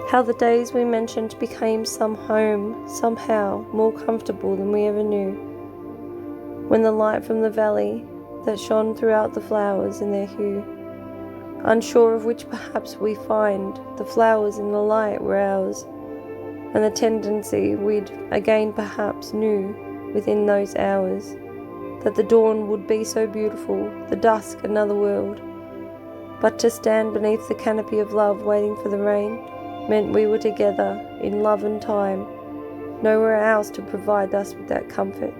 How the days we mentioned became somehow more comfortable than we ever knew. When the light from the valley that shone throughout the flowers in their hue, unsure of which perhaps we find, the flowers in the light were ours, and the tendency we'd again perhaps knew within those hours, that the dawn would be so beautiful, the dusk another world. But to stand beneath the canopy of love waiting for the rain meant we were together in love and time, nowhere else to provide us with that comfort.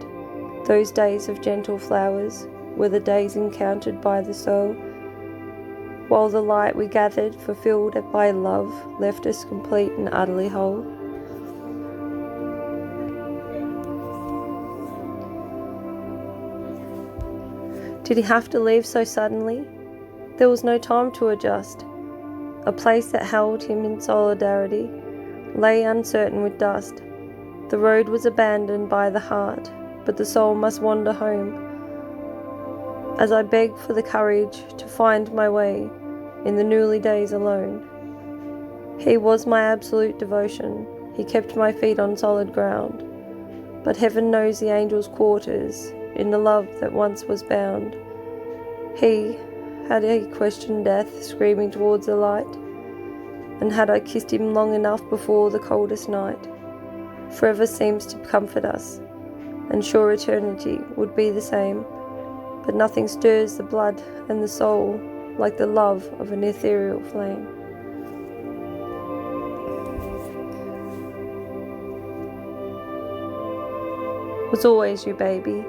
Those days of gentle flowers were the days encountered by the soul, while the light we gathered, fulfilled by love, left us complete and utterly whole. Did he have to leave so suddenly? There was no time to adjust. A place that held him in solidarity lay uncertain with dust. The road was abandoned by the heart, but the soul must wander home. As I begged for the courage to find my way in the newly days alone, he was my absolute devotion. He kept my feet on solid ground. But heaven knows the angel's quarters in the love that once was bound. Had he questioned death, screaming towards the light? And had I kissed him long enough before the coldest night? Forever seems to comfort us, and sure eternity would be the same. But nothing stirs the blood and the soul like the love of an ethereal flame. Was always your baby.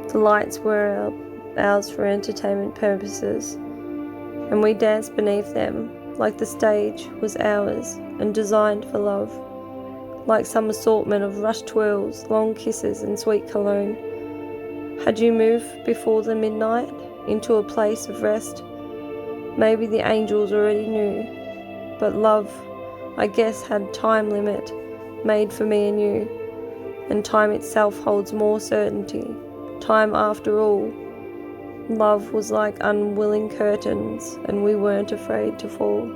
The lights were ours for entertainment purposes, and we danced beneath them like the stage was ours and designed for love, like some assortment of rush twirls, long kisses and sweet cologne. Had you moved before the midnight into a place of rest? Maybe the angels already knew, but love, I guess, had time limit made for me and you, and time itself holds more certainty. Time after all. Love was like unwilling curtains, and we weren't afraid to fall.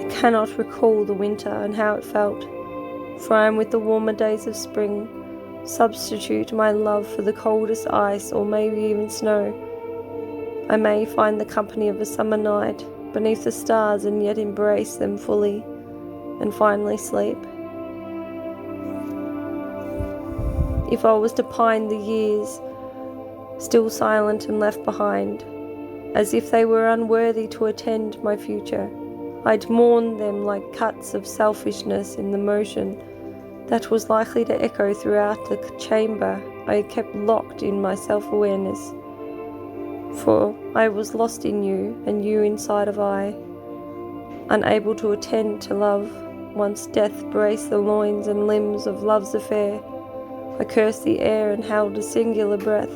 I cannot recall the winter and how it felt, for I am with the warmer days of spring. Substitute my love for the coldest ice or maybe even snow. I may find the company of a summer night beneath the stars and yet embrace them fully and finally sleep. If I was to pine the years, still silent and left behind, as if they were unworthy to attend my future, I'd mourn them like cuts of selfishness in the motion that was likely to echo throughout the chamber I had kept locked in my self-awareness. For I was lost in you, and you inside of I, unable to attend to love. Once death braced the loins and limbs of love's affair, I cursed the air and held a singular breath,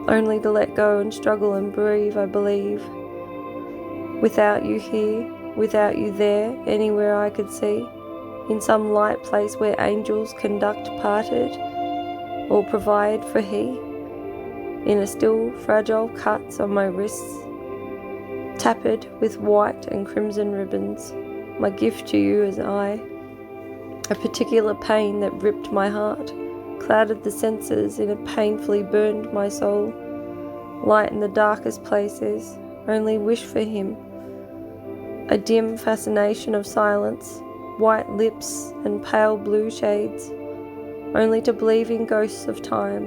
only to let go and struggle and breathe, I believe. Without you here, without you there, anywhere I could see, in some light place where angels conduct parted, or provide for he, in a still fragile cuts on my wrists, tapered with white and crimson ribbons, my gift to you as I. A particular pain that ripped my heart, clouded the senses, and it painfully burned my soul. Light in the darkest places, only wish for him. A dim fascination of silence, white lips and pale blue shades, only to believe in ghosts of time,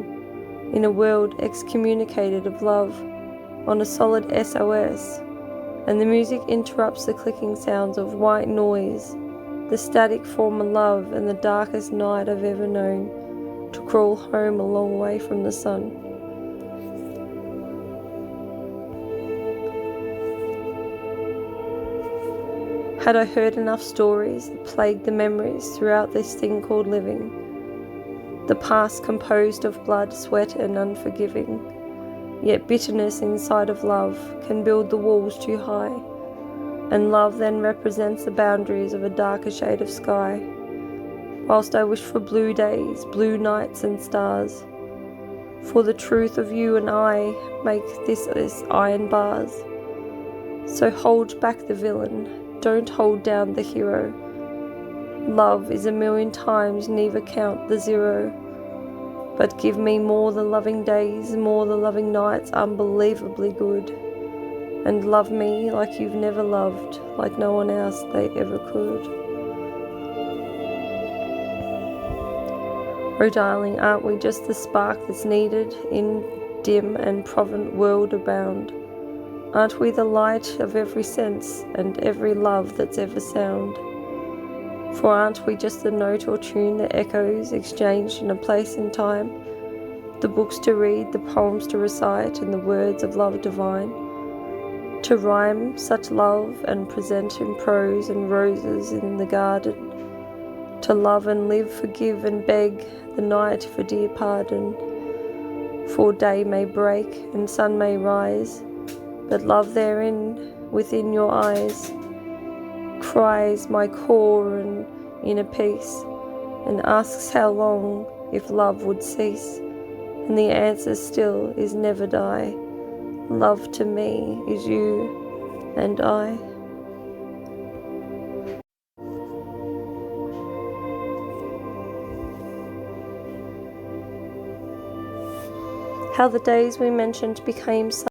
in a world excommunicated of love, on a solid SOS, and the music interrupts the clicking sounds of white noise, the static form of love and the darkest night I've ever known, to crawl home a long way from the sun. Had I heard enough stories that plagued the memories throughout this thing called living? The past composed of blood, sweat and unforgiving. Yet bitterness inside of love can build the walls too high, and love then represents the boundaries of a darker shade of sky. Whilst I wish for blue days, blue nights and stars, For the truth of you and I make this as iron bars. So hold back the villain, don't hold down the hero. Love is a million times, never count the zero. But give me more the loving days, more the loving nights, unbelievably good. And love me like you've never loved, like no one else they ever could. Oh darling, aren't we just the spark that's needed in dim and provident world abound? Aren't we the light of every sense and every love that's ever sound? For aren't we just the note or tune that echoes exchanged in a place and time? The books to read, the poems to recite, and the words of love divine? To rhyme such love and present in prose and roses in the garden? To love and live, forgive and beg the night for dear pardon? For day may break and sun may rise, but love therein, within your eyes, cries my core and inner peace, and asks how long if love would cease, and the answer still is never die. Love to me is you and I. How the days we mentioned became